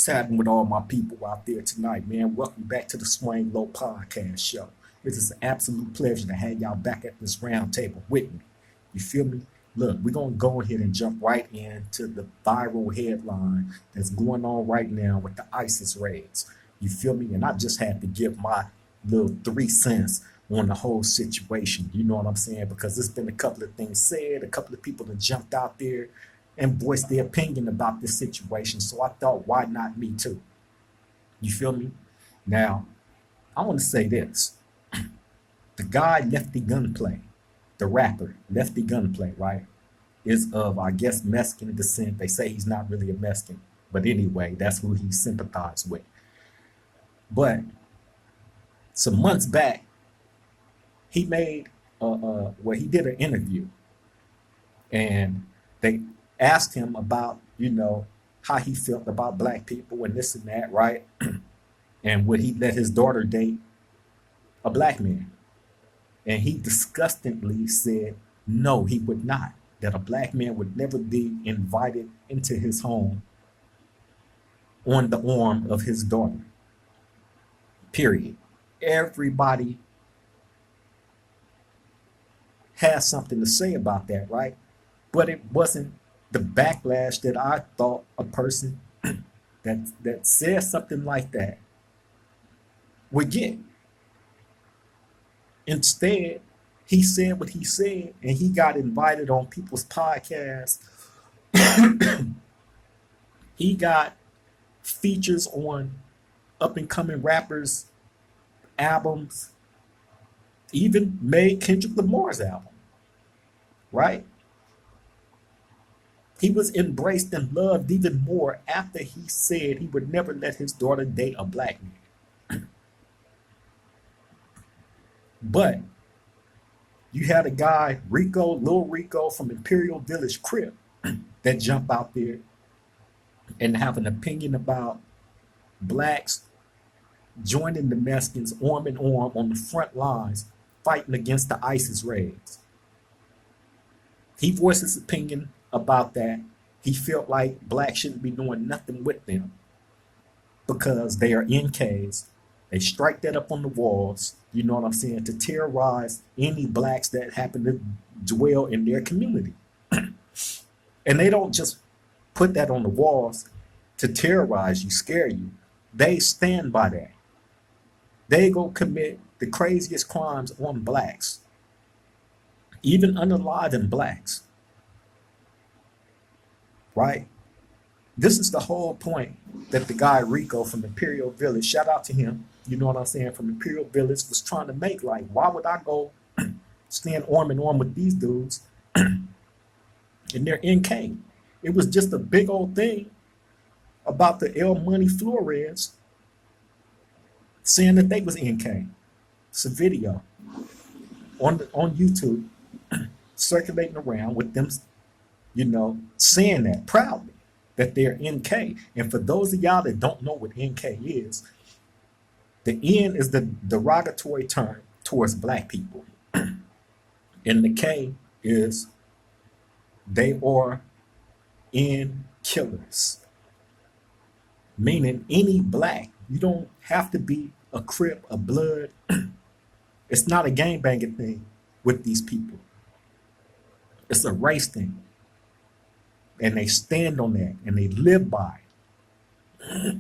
What's happening with all my people out there tonight, man? Welcome back to the Swing Low Podcast Show. It is an absolute pleasure to have y'all back at this round table with me. You feel me? Look, we're going to go ahead and jump right into the viral headline that's going on right now with the ISIS raids. You feel me? And I just had to give my little 3 cents on the whole situation. You know what I'm saying? Because there's been a couple of things said, a couple of people that jumped out there and voiced their opinion about this situation. So I thought, why not me too? You feel me? Now, I want to say this. The guy Lefty Gunplay, the rapper Lefty Gunplay, right, is of, I guess, Mexican descent. They say he's not really a Mexican. But anyway, that's who he sympathized with. But some months back, he made, he did an interview. And they asked him about, how he felt about black people and this and that, right? And would he let his daughter date a black man? And he disgustingly said, no, he would not. That a black man would never be invited into his home on the arm of his daughter. Period. Everybody has something to say about that, right? But it wasn't the backlash that I thought a person that says something like that would get. Instead, he said what he said, and he got invited on people's podcasts. He got features on up and coming rappers' albums, even made Kendrick Lamar's album, right? He was embraced and loved even more after he said he would never let his daughter date a black man. But you had a guy, Lil Rico from Imperial Village Crip, that jump out there and have an opinion about blacks joining the Mexicans arm in arm on the front lines fighting against the ISIS raids. He voiced his opinion about that. He felt like blacks shouldn't be doing nothing with them because they are NKs. They strike that up on the walls, you know what I'm saying, to terrorize any blacks that happen to dwell in their community. And they don't just put that on the walls to terrorize you, scare you. They stand by that. They go commit the craziest crimes on blacks, even unaliving blacks. Right? This is the whole point that the guy Rico from Imperial Village, shout out to him, you know what I'm saying, from Imperial Village, was trying to make. Like, why would I go stand arm in arm with these dudes and they're NK? It was just a big old thing about the El Money Flores saying that they was NK. It's a video on YouTube circulating around with them, saying that proudly, that they're NK. And for those of y'all that don't know what NK is, the N is the derogatory term towards black people. And the K is they are N killers. Meaning any black, you don't have to be a Crip, a Blood. It's not a gangbanging thing with these people. It's a race thing. And they stand on that and they live by it.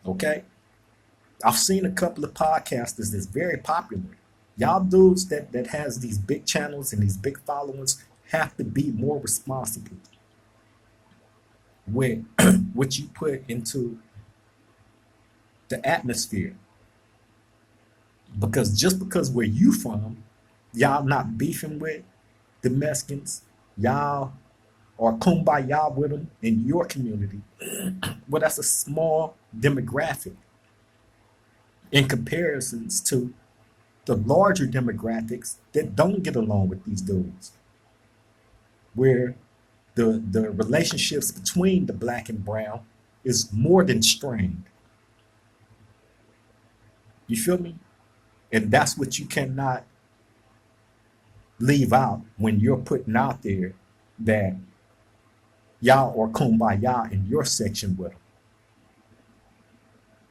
Okay? I've seen a couple of podcasters that's very popular. Y'all dudes that has these big channels and these big followings have to be more responsible with what you put into the atmosphere. Because just because where you from, y'all not beefing with the Mexicans, y'all are kumbaya with them in your community. Well, that's a small demographic in comparisons to the larger demographics that don't get along with these dudes, where the relationships between the black and brown is more than strained. You feel me? And that's what you cannot leave out when you're putting out there that y'all or kumbaya in your section with them.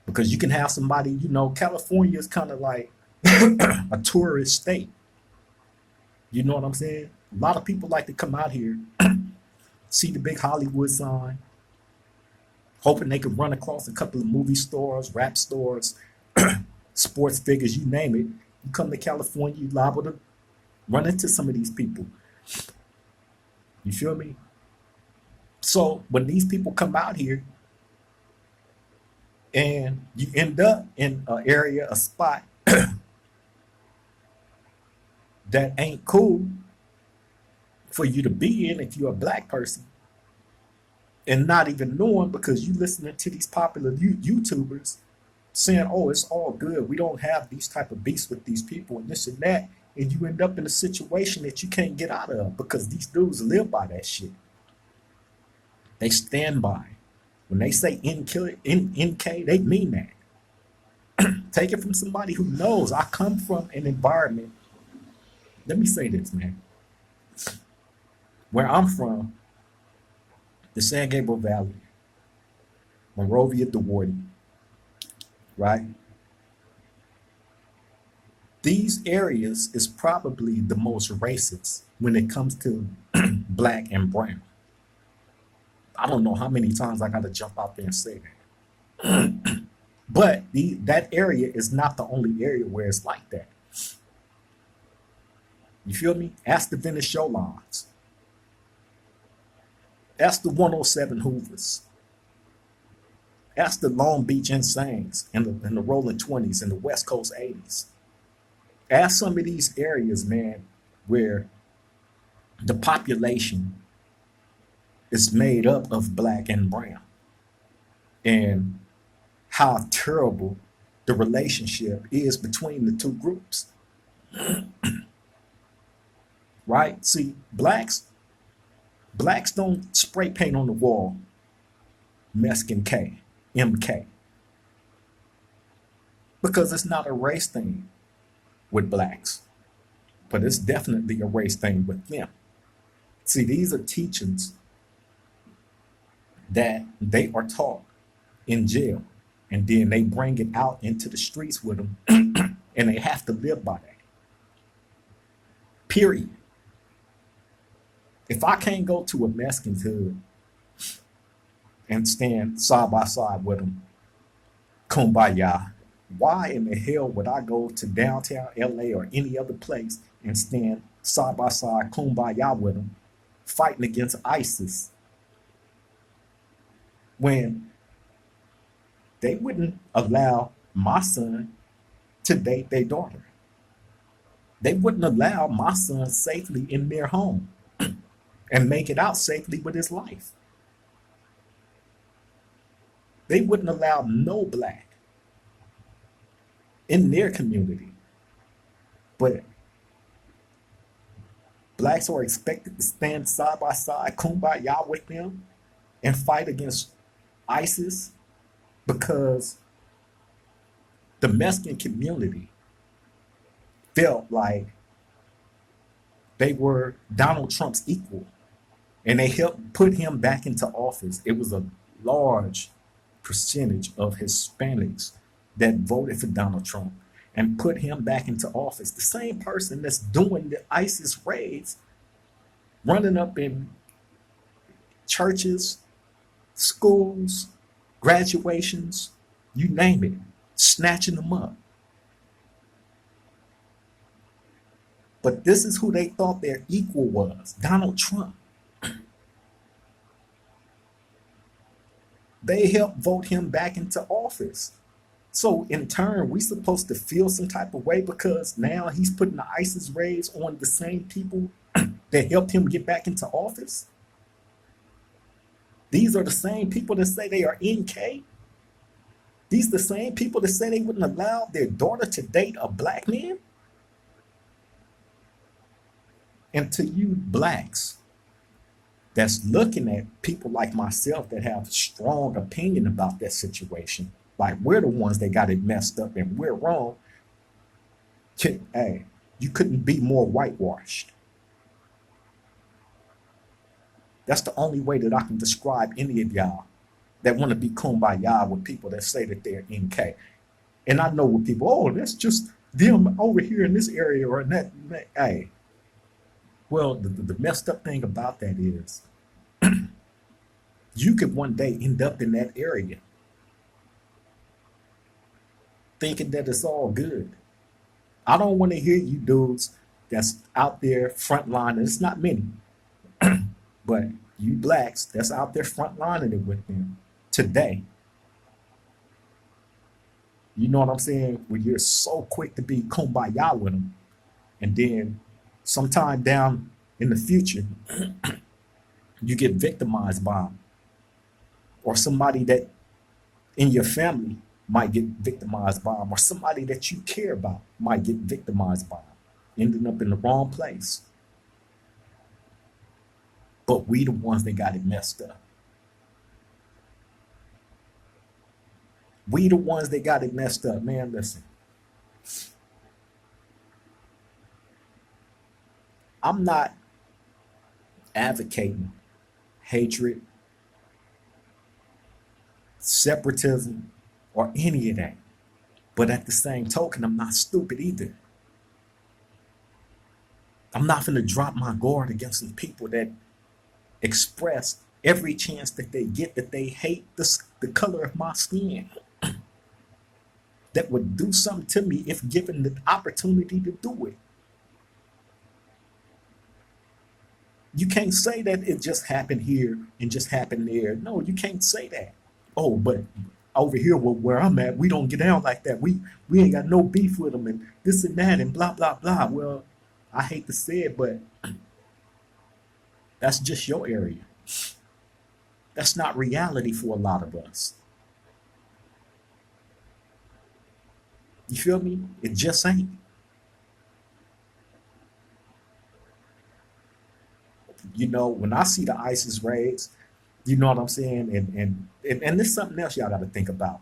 Because you can have somebody, California is kind of like a tourist state. You know what I'm saying? A lot of people like to come out here, see the big Hollywood sign, hoping they could run across a couple of movie stores, rap stores, sports figures, you name it. You come to California, you liable to run into some of these people. You feel me? So when these people come out here and you end up in an area, a spot that ain't cool for you to be in if you're a black person, and not even knowing because you listening to these popular YouTubers saying, "Oh, it's all good. We don't have these type of beefs with these people and this and that," and you end up in a situation that you can't get out of because these dudes live by that shit. They stand by. When they say NK, they mean that. Take it from somebody who knows. I come from an environment. Let me say this, man. Where I'm from, the San Gabriel Valley, Monrovia, DeWarden, right? These areas is probably the most racist when it comes to black and brown. I don't know how many times I got to jump out there and say that. But that area is not the only area where it's like that. You feel me? Ask the Venice Showlines. Ask the 107 Hoovers. Ask the Long Beach Insanes and the Rolling 20s and the West Coast 80s. Ask some of these areas, man, where the population is made up of black and brown, and how terrible the relationship is between the two groups. Right? See, blacks don't spray paint on the wall Mexican K, MK, because it's not a race thing with blacks, but it's definitely a race thing with them. See, these are teachings that they are taught in jail, and then they bring it out into the streets with them, and they have to live by that. Period. If I can't go to a Mexican's hood and stand side by side with them, kumbaya, why in the hell would I go to downtown LA or any other place and stand side by side, kumbaya with them, fighting against ISIS, when they wouldn't allow my son to date their daughter? They wouldn't allow my son safely in their home and make it out safely with his life. They wouldn't allow no black in their community. But blacks are expected to stand side by side, kumbaya with them, and fight against ISIS because the Mexican community felt like they were Donald Trump's equal, and they helped put him back into office. It was a large percentage of Hispanics that voted for Donald Trump and put him back into office. The same person that's doing the ISIS raids, running up in churches, schools, graduations, you name it, snatching them up. But this is who they thought their equal was, Donald Trump. They helped vote him back into office. So in turn, we supposed to feel some type of way because now he's putting the ISIS raids on the same people that helped him get back into office? These are the same people that say they are NK. These are the same people that say they wouldn't allow their daughter to date a black man. And to you blacks that's looking at people like myself that have strong opinion about that situation, like we're the ones that got it messed up and we're wrong, hey, you couldn't be more whitewashed. That's the only way that I can describe any of y'all that want to be kumbaya with people that say that they're NK. And I know with people, oh, that's just them over here in this area or in that. Hey, well, the messed up thing about that is you could one day end up in that area thinking that it's all good. I don't want to hear you dudes that's out there frontlining. It's not many, but you blacks that's out there frontlining it with them today. You know what I'm saying? When you're so quick to be kumbaya with them, and then sometime down in the future, you get victimized by them, or somebody that in your family might get victimized by them, or somebody that you care about might get victimized by them, ending up in the wrong place. But we the ones that got it messed up. We the ones that got it messed up, man. Listen, I'm not advocating hatred, separatism, or any of that. But at the same token, I'm not stupid either. I'm not going to drop my guard against some people that express every chance that they get that they hate the color of my skin, that would do something to me if given the opportunity to do it. You can't say that it just happened here and just happened there. No, you can't say that. Oh, but over here where I'm at, we don't get down like that. We ain't got no beef with them and this and that and blah blah blah. Well, I hate to say it, but that's just your area. That's not reality for a lot of us. You feel me? It just ain't. You know, when I see the ISIS raids, you know what I'm saying? And there's something else y'all got to think about.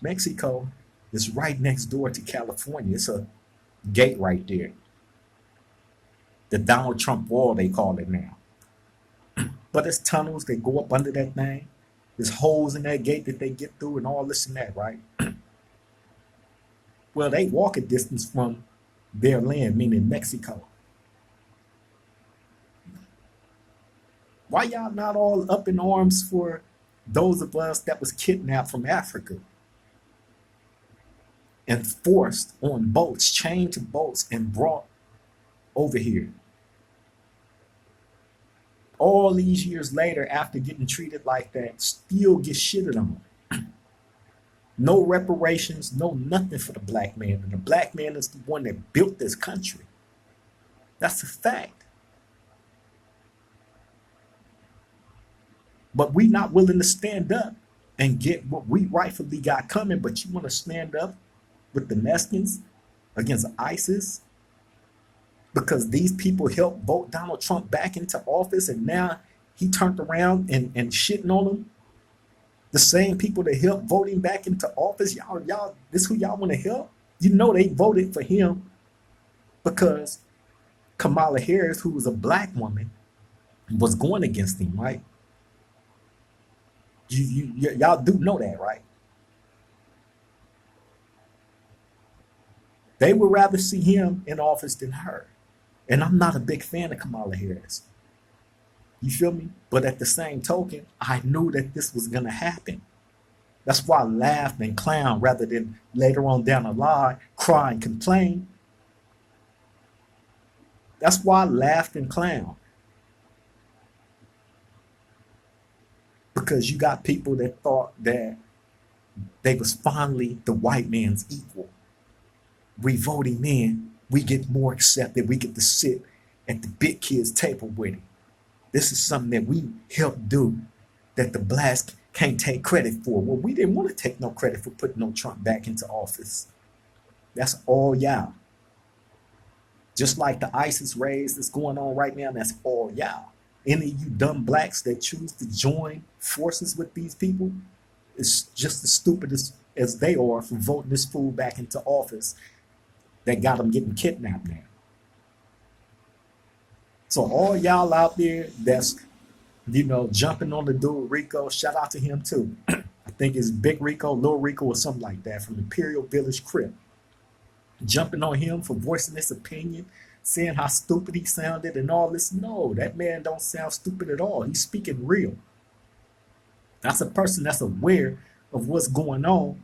Mexico is right next door to California. It's a gate right there. The Donald Trump wall, they call it now. But there's tunnels that go up under that thing. There's holes in that gate that they get through and all this and that, right? Well, they walk a distance from their land, meaning Mexico. Why y'all not all up in arms for those of us that was kidnapped from Africa and forced on boats, chained to boats and brought over here? All these years later, after getting treated like that, still get shitted on. No reparations, no nothing for the black man. And the black man is the one that built this country. That's a fact. But we not willing to stand up and get what we rightfully got coming. But you want to stand up with the Mexicans against ISIS because these people helped vote Donald Trump back into office, and now he turned around and shitting on them. The same people that helped vote him back into office, y'all, this who y'all want to help? You know they voted for him because Kamala Harris, who was a black woman, was going against him, right? Y'all do know that, right? They would rather see him in office than her. And I'm not a big fan of Kamala Harris. You feel me? But at the same token, I knew that this was going to happen. That's why I laughed and clowned rather than later on down the line cry and complain. That's why I laughed and clowned. Because you got people that thought that they was finally the white man's equal. We voting in, we get more accepted. We get to sit at the big kids' table with him. This is something that we helped do that the blacks can't take credit for. Well, we didn't want to take no credit for putting no Trump back into office. That's all y'all. Just like the ISIS raids that's going on right now, that's all y'all. Any of you dumb blacks that choose to join forces with these people is just as stupid as they are for voting this fool back into office that got them getting kidnapped now. So all y'all out there that's Jumping on the dude Rico. Shout out to him too. I think it's Big Rico, Lil Rico, or something like that from Imperial Village Crip. Jumping on him for voicing his opinion, saying how stupid he sounded and all this. No, that man don't sound stupid at all. He's speaking real. That's a person that's aware of what's going on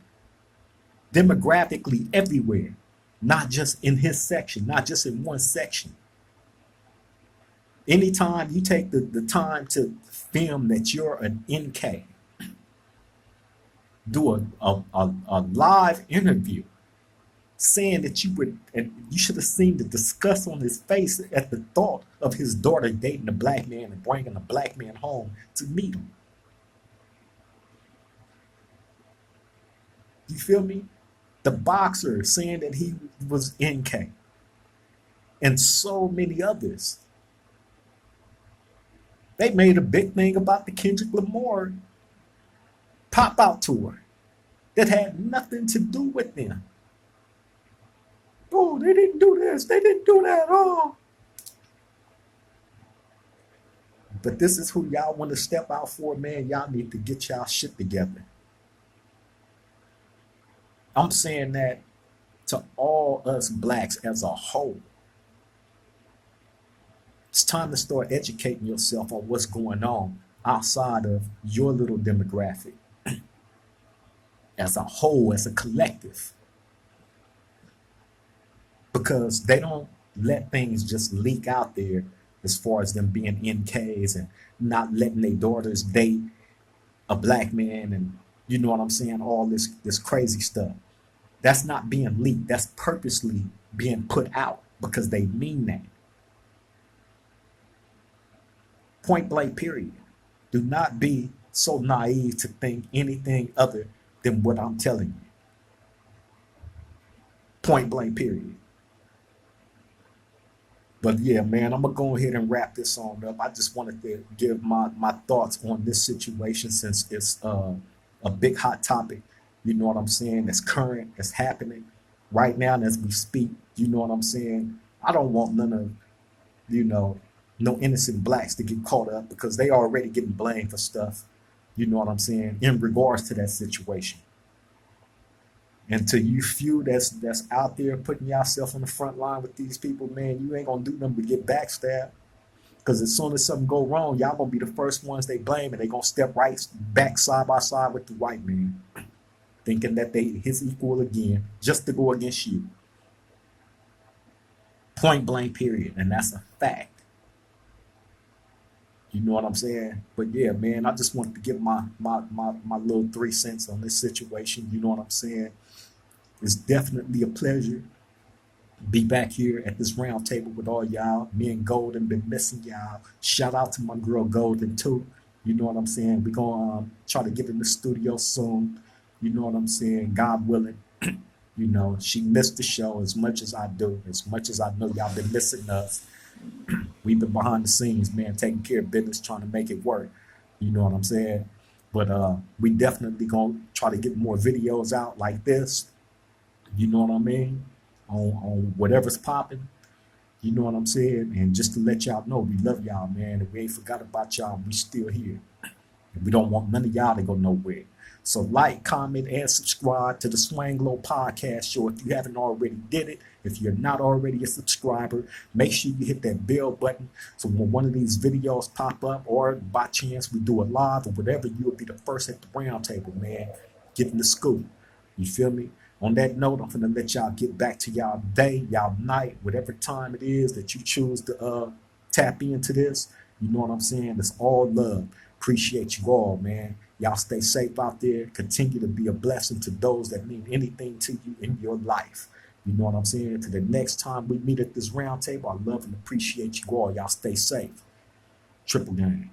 demographically everywhere, not just in his section, not just in one section. Anytime you take the time to film that you're an NK, do a live interview saying that you would, and you should have seen the disgust on his face at the thought of his daughter dating a black man and bringing a black man home to meet him. You feel me? The boxer saying that he was NK, and so many others. They made a big thing about the Kendrick Lamar pop out tour that had nothing to do with them. Oh, they didn't do this, they didn't do that. Oh. But this is who y'all want to step out for, man. Y'all need to get y'all shit together. I'm saying that to all us blacks as a whole. It's time to start educating yourself on what's going on outside of your little demographic. As a whole, as a collective. Because they don't let things just leak out there as far as them being NKs and not letting their daughters date a black man and you know what I'm saying, all this crazy stuff. That's not being leaked. That's purposely being put out because they mean that. Point blank, period. Do not be so naive to think anything other than what I'm telling you. Point blank, period. But yeah, man, I'm going to go ahead and wrap this on up. I just wanted to give my thoughts on this situation since it's a big hot topic. You know what I'm saying? That's current, that's happening right now and as we speak. You know what I'm saying? I don't want none of, no innocent blacks to get caught up because they already getting blamed for stuff. You know what I'm saying? In regards to that situation. And to you few that's out there putting yourself on the front line with these people, man, you ain't gonna do nothing but get backstabbed. Because as soon as something go wrong, y'all gonna be the first ones they blame, and they gonna step right back side by side with the white man, thinking that they his equal again, just to go against you. Point blank, period, and that's a fact. You know what I'm saying? But yeah, man, I just wanted to give my little 3 cents on this situation. You know what I'm saying? It's definitely a pleasure to be back here at this round table with all y'all. Me and Golden been missing y'all. Shout out to my girl Golden too. You know what I'm saying? We're gonna try to get in the studio soon. You know what I'm saying? God willing. She missed the show as much as I do, as much as I know y'all been missing us. We've been behind the scenes, man, taking care of business, trying to make it work. You know what I'm saying? But we definitely gonna try to get more videos out like this. You know what I mean? On whatever's popping. You know what I'm saying? And just to let y'all know, we love y'all, man. And we ain't forgot about y'all. We still here. And we don't want none of y'all to go nowhere. So like, comment, and subscribe to the Swang Low Podcast Show if you haven't already did it. If you're not already a subscriber, make sure you hit that bell button so when one of these videos pop up or by chance we do it live or whatever, you'll be the first at the round table, man, getting the scoop. You feel me? On that note, I'm going to let y'all get back to y'all day, y'all night, whatever time it is that you choose to tap into this. You know what I'm saying? It's all love. Appreciate you all, man. Y'all stay safe out there. Continue to be a blessing to those that mean anything to you in your life. You know what I'm saying? To the next time we meet at this round table, I love and appreciate you all. Y'all stay safe. Triple game.